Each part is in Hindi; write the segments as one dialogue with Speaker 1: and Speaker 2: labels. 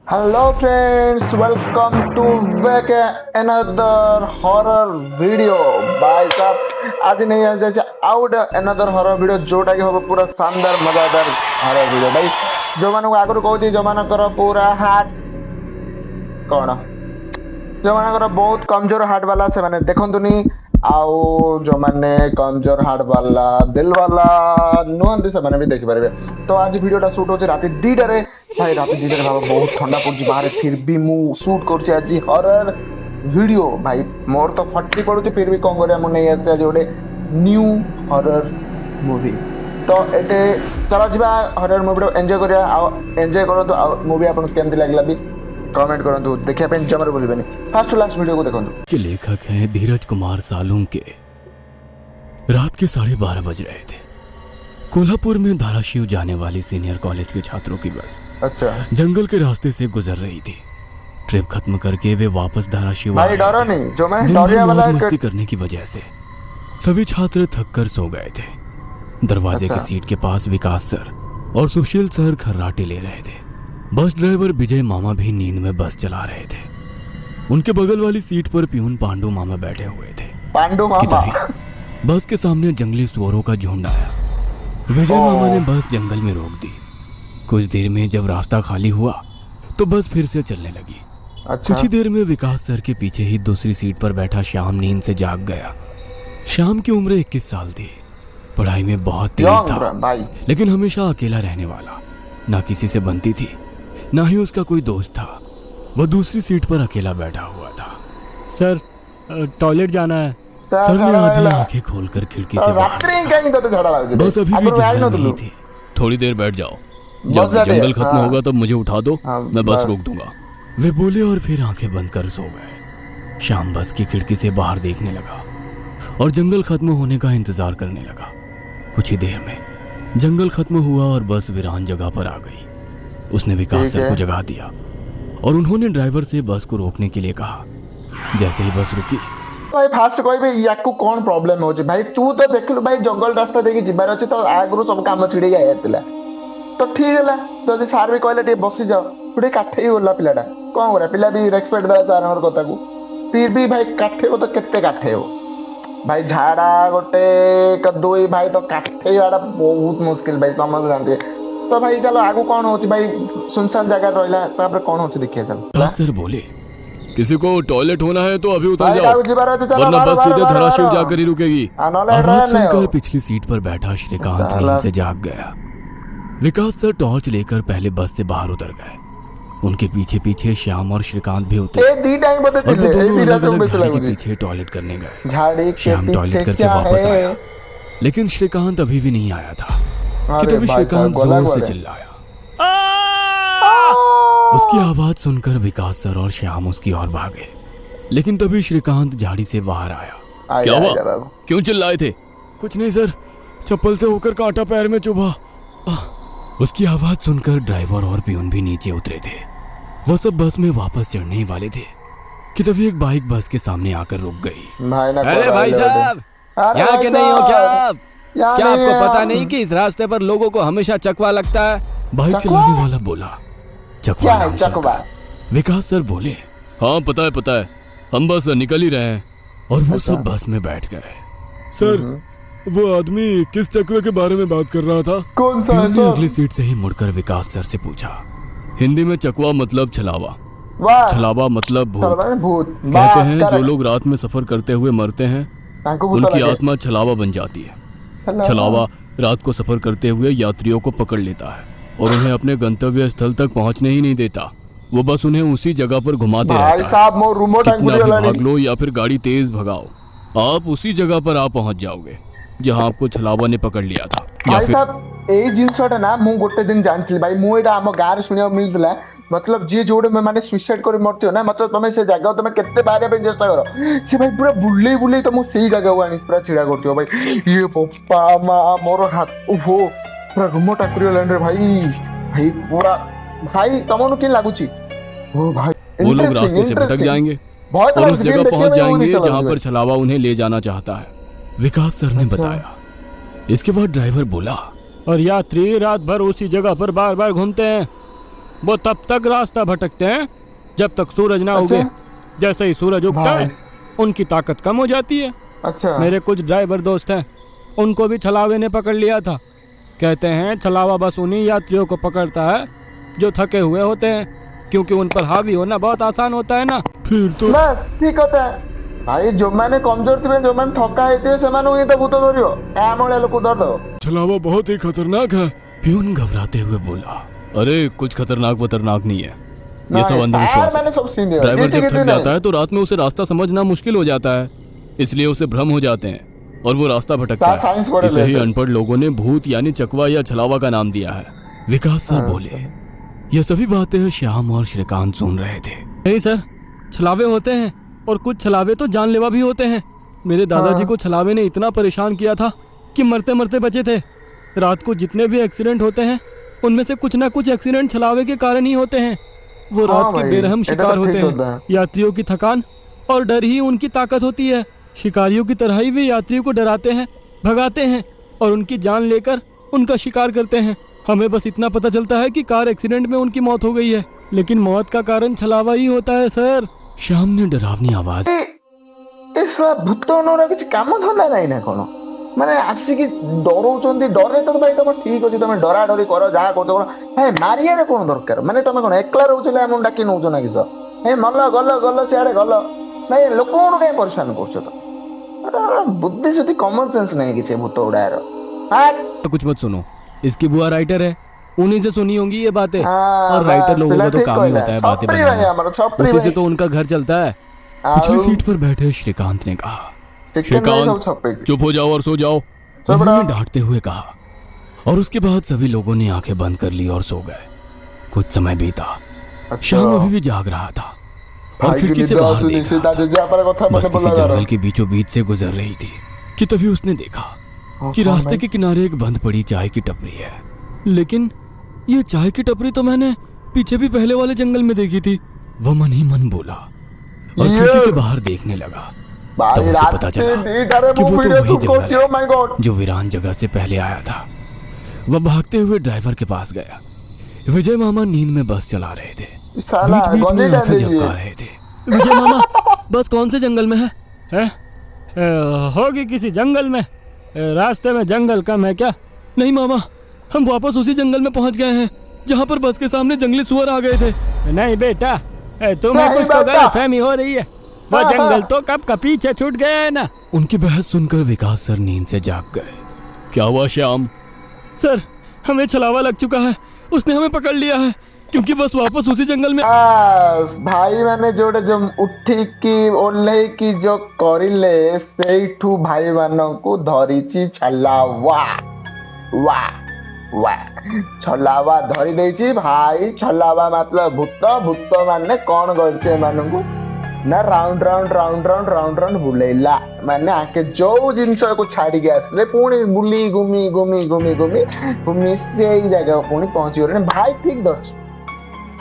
Speaker 1: Hello friends, welcome to back another horror video. भाई साहब आज नहीं आ जाए आउट अनदर हॉरर वीडियो जोटा कि हम पूरा शानदार मजादार हॉरर वीडियो। भाई जो मानक आगु कहूँ जो मानकर पूरा हार्ट कौन जो मानकर बहुत कमजोर हार्ट वाला से माने देखंतुनी आउ जो माने कमजोर हार्ट वाला दिल वाला नुहंती से माने भी देखि पारे। तो आज वीडियोटा शूट होचे राति 2टा रे। भाई राति 2टा रे बाबा बहुत ठंडा पड़ुची बाहर, फिर भी मु शूट करछि आज हॉरर वीडियो। भाई मोर तो फटी पड़ुची फिर भी कोन करे मु नहीं आसे आज गोटे न्यू हॉरर मूवी। तो एटे चलो जिबा हॉरर मूवी एंजॉय करिया आ एंजॉय करंतु आ मूवी आपन केमति लागला भी कमेंट करंतु। देखिया पे जमर बोलिबेनी फर्स्ट टू लास्ट वीडियो को देखंतु।
Speaker 2: के लेखक हैं धीरज कुमार सालुंके। रात के 12:30 बज रहे थे। कोल्हापुर में धाराशिव जाने वाली सीनियर कॉलेज के छात्रों की बस
Speaker 1: अच्छा
Speaker 2: जंगल के रास्ते से गुजर रही थी। ट्रिप खत्म करके वे वापस धाराशिव आ
Speaker 1: भाई
Speaker 2: रहे
Speaker 1: डरो
Speaker 2: थे।
Speaker 1: नहीं जो मैं
Speaker 2: दिन भर
Speaker 1: डरिया वाला
Speaker 2: मौज मस्ती करने की वजह से सभी छात्र थककर सो गए थे। दरवाजे
Speaker 1: अच्छा।
Speaker 2: की सीट के पास विकास सर और सुशील सर खर्राटे ले रहे थे। बस ड्राइवर विजय मामा भी नींद में बस चला रहे थे। उनके बगल वाली सीट पर प्यून पांडु मामा बैठे हुए थे
Speaker 1: पांडु
Speaker 2: कि
Speaker 1: मामा।
Speaker 2: तभी बस के सामने जंगली सुअरों का झुंड आया। विजय मामा ने बस जंगल में रोक दी। कुछ देर में जब रास्ता खाली हुआ तो बस फिर से चलने लगी।
Speaker 1: अच्छा
Speaker 2: कुछ ही देर में विकास सर के पीछे ही दूसरी सीट पर बैठा श्याम नींद से जाग गया। श्याम की उम्र 21 साल थी। पढ़ाई में बहुत तेज था,
Speaker 1: भाई
Speaker 2: लेकिन हमेशा अकेला रहने वाला। ना किसी से बनती थी, ना ही उसका कोई दोस्त था। वह दूसरी सीट पर अकेला बैठा हुआ था। सर टॉयलेट जाना है। सर ने आधी आंखें खोलकर खिड़की से बाहर देखा। बस अभी भी जंगल में ही थी। थोड़ी देर बैठ जाओ, जब जंगल खत्म होगा तब मुझे उठा दो, मैं बस रोक दूंगा। वे बोले और फिर आंखें बंद कर सो गए। शाम बस की खिड़की से बाहर देखने लगा और जंगल खत्म होने का इंतजार करने लगा। कुछ ही देर में जंगल खत्म हुआ और बस वीरान जगह पर आ गई। उसने विकास सर को जगा दिया और उन्होंने ड्राइवर से बस को रोकने के लिए कहा। जैसे ही बस रुकी,
Speaker 1: भाई फास्ट कहबे याकू कोन प्रॉब्लम हो भाई तू तो देखलु भाई जंगल रास्ता देखि जिबार अछि तो आगरु सब काम छिड़ी जायतिला तो ठीक हैला। जदि सार भी कहले टे बसी जाओ थोड़ी काठे होला पिलाडा कोन करे पिला भी रेस्पेक्ट दा सार हमर कथा को। फिर भी भाई काठे को तो केते काठे हो भाई झाड़ा गोटे कदोई भाई तो काठे वाला बहुत मुश्किल भाई समझ जानते। तो भाई चलो आगु कौन होची भाई सुनसान जगह रहला तापर कौन होची देखिए चलो।
Speaker 2: विकास सर बोले, किसी को टॉयलेट होना है तो अभी उतर
Speaker 1: भाई
Speaker 2: जाओ, वरना बस सीधे धाराशिव जाकर ही रुकेगी। आवाज सुनकर पिछली सीट पर बैठा श्रीकांत नींद से जाग गया। विकास सर टॉर्च लेकर पहले बस से बाहर उतर गए। उनके पीछे पीछे श्याम और श्रीकांत भी उतरे और वो दोनों अलग अलग झाड़ी के पीछे टॉयलेट करने गए। श्याम टॉयलेट करके वापस आया, लेकिन श्रीकांत अभी भी नहीं आया था कि तभी श्रीकांत जोर से चिल्लाया। उसकी आवाज सुनकर विकास सर और श्याम उसकी ओर भागे, लेकिन तभी श्रीकांत झाड़ी से बाहर आया। क्या हुआ? क्यों चिल्लाए थे? कुछ नहीं सर, चप्पल से होकर कांटा पैर में चुभा। उसकी आवाज सुनकर ड्राइवर और प्यून भी नीचे उतरे थे। वो सब बस में वापस चढ़ने ही वाले थे कि तभी एक बाइक बस के सामने आकर रुक गई।
Speaker 3: अरे भाई साहब, यहाँ के नहीं हो क्या आप? क्या आपको पता नहीं कि इस रास्ते पर लोगों को हमेशा चकवा लगता है?
Speaker 2: बाइक चलाने वाला बोला।
Speaker 1: क्या है चकवा?
Speaker 2: विकास सर बोले, हाँ पता है, हम बस निकल ही रहे हैं। और वो सब बस में बैठ गए। सर वो आदमी किस चकवे के बारे में बात कर रहा था?
Speaker 1: कौन सा है
Speaker 2: सर? अगली सीट से ही मुड़कर विकास सर से पूछा। हिंदी में चकवा मतलब छलावा, छलावा मतलब भूत। कहते हैं जो लोग रात में सफर करते हुए मरते हैं उनकी आत्मा छलावा बन जाती है। छलावा रात को सफर करते हुए यात्रियों को पकड़ लेता है और उन्हें अपने गंतव्य स्थल तक पहुंचने ही नहीं देता। वो बस उन्हें उसी जगह पर घुमाते रहता है। कितना भी भाग लो या फिर गाड़ी तेज भगाओ, आप उसी जगह पर आप पहुंच जाओगे जहां आपको छलावा ने पकड़ लिया था।
Speaker 1: भाई साहब ए जिनसटा ना मु गोटे दिन जानथि भाई मु एटा हम गार सुनिया मिलला। मतलब जे जोड़े में माने सुसाइड कर मरती हो ना, मतलब तुम से जगह तुम केते बारे पे चेष्टा करो से भाई पूरा बुल्ले तो मु सही जगह आनी पूरा छिड़ा करती हो भाई। ये पप्पा मा मोर हाथ ओहो पूरा रुमो टाकरी लैंड रे भाई पूरा भाई तमनु के लागुची ओ भाई।
Speaker 2: वो लोग रास्ते से भटक जाएंगे और उस जगह पहुंच जाएंगे जहां पर छलावा उन्हें ले जाना चाहता है, विकास सर ने बताया। इसके बाद ड्राइवर बोला, और यात्री रात भर उसी जगह पर बार बार घूमते हैं। वो तब तक रास्ता भटकते हैं जब तक सूरज ना उगे। जैसे ही सूरज उगता है उनकी ताकत कम हो जाती है।
Speaker 1: अच्छा।
Speaker 2: मेरे कुछ ड्राइवर दोस्त हैं, उनको भी छलावे ने पकड़ लिया था। कहते हैं छलावा बस उन्हीं यात्रियों को पकड़ता है जो थके हुए होते हैं, क्योंकि उन पर हावी होना बहुत आसान होता है ना। फिर तो
Speaker 1: बस ठीक होता है भाई, जो मैंने कमजोर थे, जो मैंने थका है, से मैंने ही तो भूत धरियो एमळे लोक दर दो।
Speaker 2: छलावा बहुत ही खतरनाक है। प्यून घबराते हुए बोला, अरे कुछ खतरनाक वतरनाक नहीं है, ये सब अंधविश्वास
Speaker 1: मैंने सब सीन दिया।
Speaker 2: ड्राइवर जब थक जाता है तो रात में उसे रास्ता समझना मुश्किल हो जाता है, इसलिए उसे भ्रम हो जाते हैं और वो रास्ता भटकता है। इसे ही अनपढ़ लोगों ने भूत यानी चकवा या छलावा का नाम दिया है। विकास सर बोले, ये सभी बातें श्याम और श्रीकांत सुन रहे थे। नहीं सर, छलावे होते हैं और कुछ छलावे तो जानलेवा भी होते हैं। मेरे दादाजी को छलावे ने इतना परेशान किया था कि मरते मरते बचे थे। रात को जितने भी एक्सीडेंट होते हैं उनमें से कुछ ना कुछ एक्सीडेंट छलावे के कारण ही होते हैं। वो रात के बेरहम शिकार होते हैं। यात्रियों की थकान और डर ही उनकी ताकत होती है। शिकारियों की तरह ही वे यात्रियों को डराते हैं, भगाते हैं और उनकी जान लेकर उनका शिकार करते हैं। हमें बस इतना पता चलता है कि कार एक्सीडेंट में उनकी मौत हो गई है, लेकिन मौत का कारण छलावा ही होता है सर। श्याम ने डरावनी आवाज,
Speaker 1: भूत किसी काम धंदा नहीं ना कौन माने आसिकी डरौचंदी डरे तो भाई तुम ठीक अछि, तुम डरा डरी करो जहा करछो हे मारिया रे कोन दरकार, माने तुम कोन एकला रहउछले हम डाकी नउछो ना किस हे मल्ल गल्ल सियाड़े गल्ल नहीं लोक कोन के परेशान करछो तो बुद्धि सुद्धि कॉमन सेंस नहीं किसी भूत उड़ायर।
Speaker 2: कुछ मत सुनो, इसकी बुआ राइटर है, उन्हीं से सुनी होंगी ये बातें। और राइटर लोगों का तो काम ही होता है बातें बनाना, उसी से तो उनका घर चलता है। पिछली सीट पर बैठे श्रीकांत ने कहा, श्रीकांत चुप हो जाओ और सो जाओ, उन्होंने डांटते हुए कहा। और उसके बाद सभी लोगों ने आंखें बंद कर ली और सो गए। कुछ समय बीता, श्याम अभी भी जाग रहा था और खिड़की से बाहर देख रहा था। बस किसी जंगल के बीचों बीच से गुजर रही थी कि तभी उसने देखा कि रास्ते के किनारे एक बंद पड़ी चाय की टपरी है। लेकिन ये चाय की टपरी तो मैंने पीछे भी पहले वाले जंगल में देखी थी। वह मन ही मन बोला और खिड़की के बाहर देखने लगा। तब उसे पता चला कि वो तो वही जंगल है जो वीरान जगह से पहले आया था। वह भागते हुए ड्राइवर के पास गया। विजय मामा नींद में बस चला रहे थे, बीच बीच में आंखें झपका रहे थे। विजय मामा, बस कौन से जंगल में है? होगी किसी जंगल में, रास्ते में जंगल कम है क्या? नहीं मामा, हम वापस उसी जंगल में पहुंच गए हैं जहां पर बस के सामने जंगली सुअर आ गए थे। नहीं बेटा, तुम्हें कुछ तो गलतफहमी हो रही है, वो जंगल तो कब का पीछे छूट गया है ना। उनकी बहस सुनकर विकास सर नींद से जाग गए। क्या हुआ श्याम? सर, हमें छलावा लग चुका है, उसने हमें पकड़ लिया है, क्योंकि बस वापस उसी जंगल में। भाई मैंने जोड़े जो उठी की ओल्हे की जो करिले सेठू भाई माननकु धरिची छलावा। वाह छलावा धरी देछि भाई। छलावा मतलब भूत, भूत माने कौन करछे माननकु ना राउंड राउंड बुलेला, माने आके जो जिनस को छाड़ी के आसले पुणी बुली घूमी से जगह पुणी पहुंची गले भाई। ठीक दर्श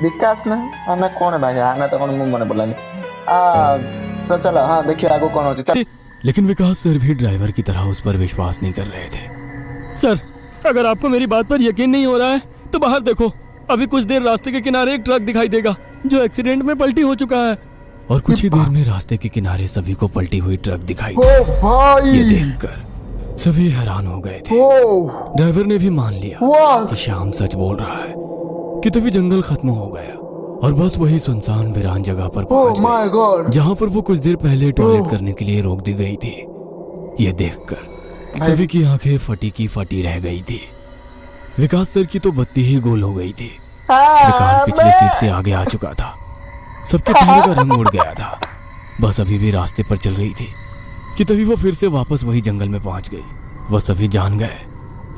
Speaker 2: विकास ना आना कौन भाई, आना तो कौन मन पड़लानी। तो चलो हाँ देखिए आगो कौन होची। लेकिन विकास सर भी ड्राइवर की तरह उस पर विश्वास नहीं कर रहे थे। सर, अगर आपको मेरी बात पर यकीन नहीं हो रहा है तो बाहर देखो, अभी कुछ देर रास्ते के किनारे एक ट्रक दिखाई देगा जो एक्सीडेंट में पलटी हो चुका है। और कुछ ही देर में रास्ते के किनारे सभी को पलटी हुई ट्रक दिखाई दी। ये देखकर सभी हैरान हो गए थे। ड्राइवर ने भी मान लिया कि श्याम सच बोल रहा है कि तभी जंगल खत्म हो गया और बस वही सुनसान वीरान जगह पर पहुंच गए जहां पर वो कुछ देर पहले टॉयलेट करने के लिए रोक दी गई थी। ये देखकर सभी की आंखें फटी की फटी रह गई थी। विकास सर की तो बत्ती ही गोल हो गई थी। विकास पिछली सीट से आगे आ चुका था, सबके चेहरे का रंग उड़ गया था। बस अभी भी रास्ते पर चल रही थी कि तभी वो फिर से वापस वही जंगल में पहुंच गई। वह सभी जान गए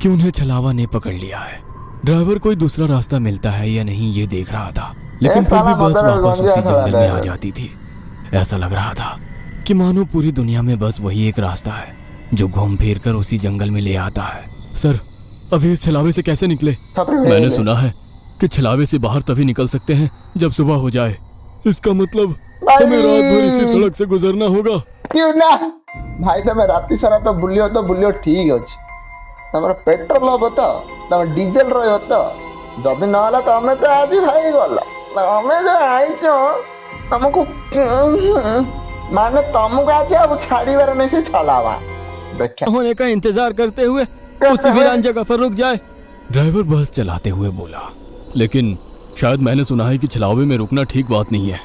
Speaker 2: कि उन्हें छलावा ने पकड़ लिया है। ड्राइवर कोई दूसरा रास्ता मिलता है या नहीं ये देख रहा था, लेकिन फिर भी बस वापस उसी जंगल में आ जाती थी। ऐसा लग रहा था कि मानो पूरी दुनिया में बस वही एक रास्ता है जो घूम फिर कर उसी जंगल में ले आता है। सर, अभी इस छलावे से कैसे निकले? मैंने सुना है कि छलावे से बाहर तभी निकल सकते हैं जब सुबह हो जाए। इसका मतलब हमें रात भर इसी सड़क से गुजरना होगा। क्यों ना भाई, तमें राति सारा तो बुलियो ठीक अछि। तमरा पेट्रोल हो तो तम डीजल रहो तो
Speaker 1: जदि नहला तमे तो आज भाई गल तमे जो आइछ तुमको माने तुमको आज अब छाड़ीबार नहीं से छलावा देखा
Speaker 2: होने का इंतजार करते हुए उसी वीरान जगह पर रुक जाए। ड्राइवर बस चलाते हुए बोला, लेकिन शायद मैंने सुना है कि छलावे में रुकना ठीक बात नहीं है।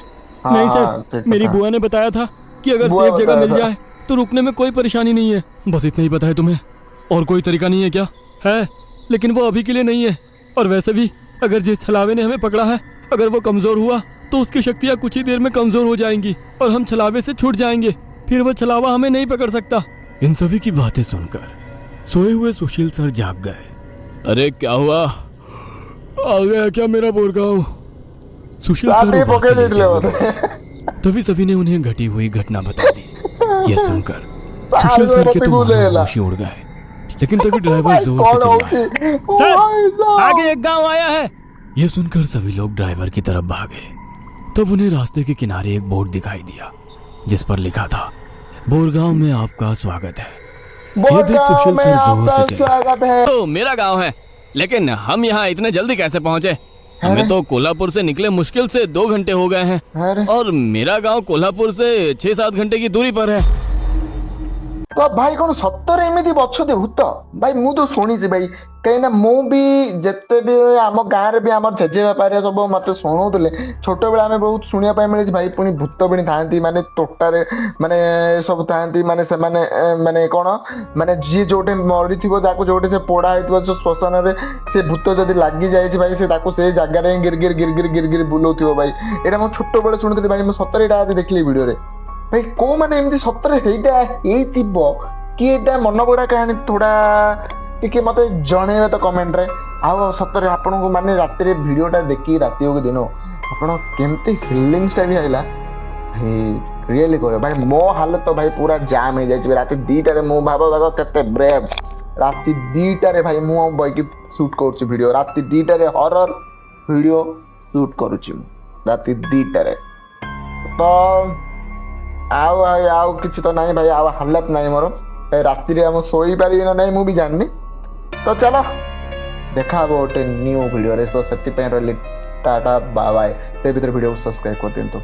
Speaker 2: नहीं सर, मेरी बुआ ने बताया था कि अगर सेफ जगह मिल जाए तो रुकने में कोई परेशानी नहीं है। बस इतना ही पता है तुम्हें, और कोई तरीका नहीं है क्या? है, लेकिन वो अभी के लिए नहीं है। और वैसे भी अगर जिस छलावे ने हमें पकड़ा है, अगर वो कमजोर हुआ तो उसकी शक्तियाँ कुछ ही देर में कमजोर हो जाएंगी और हम छलावे से छूट जाएंगे। फिर वो छलावा हमें नहीं पकड़ सकता। इन सभी की बातें सुनकर सोए हुए सुशील सर जाग गए। अरे क्या हुआ, आ गया क्या मेरा बोरगांव? सुशील सर वहां से लेटे हुए। तभी सभी ने उन्हें घटी हुई घटना बता दी। यह सुनकर सुशील सर के तो होश ही उड़ गए। लेकिन तभी ड्राइवर जोर से चिल्लाया, सर आगे एक गांव आया है। यह सुनकर सभी लोग ड्राइवर की तरफ भागे। तब उन्हें रास्ते के किनारे एक बोर्ड दिखाई दिया जिस पर लिखा था, बोरगांव में आपका स्वागत है। ये देख सुशील सर जोर से चिल्लाए, तो मेरा गांव है, लेकिन हम यहाँ इतने जल्दी कैसे पहुँचे? हमें तो कोल्हापुर से निकले मुश्किल से 2 घंटे हो गए हैं और मेरा गांव कोल्हापुर से 6-7 घंटे की दूरी पर है।
Speaker 1: तो भाई कौन सत्तर एमती बचते भूत भाई मु तो शुणी भाई कहीं मु भी जिते भी आम गाँव में भी आम जेजे बापा सब मत शुणुले छोट बेला आम बहुत शुणा मिले भाई पुणी भूत भी था माने तोटारे माने सब था माने से माने कौन माने जी जोटे मरी थो जोटे से पोड़ा हो श्मशान से भूत जदि लगी जाए भाई से जगार गिरगिर गिरगिर गिरगिर बुलाऊ भाई यहाँ मुझे छोट बेले शुणुली भाई मुझे सतरे यहाँ आज देखली वीडियो भाई को माने एमती सतरे कि मन गड़ा कहानी थोड़ा टिके मत जन तो कमेंट रे आओ सतरे आपन को माने रात भिडटा देखी रात हो दिन आपन केमती फिलिंग्स भी आइला भाई रियली कह भाई मो हालत तो भाई पूरा जाम हो जाए रात 2टारे मु भाव देखो केते ब्रेव रात 2टारे भाई मु बैक शूट करुच्ची वीडियो रात 2टारे हॉरर वीडियो शूट करुच्ची रात 2टारे तो आउ किसी तो नहीं भाई आउ हालत नहीं मोर राति रे सोई पारि ना नहीं मुझे जाननी तो चलो देखा गोटे न्यू वीडियो रे तो से टाटा बाय बाय से भीतर वीडियो सब्सक्राइब कर दिंतु।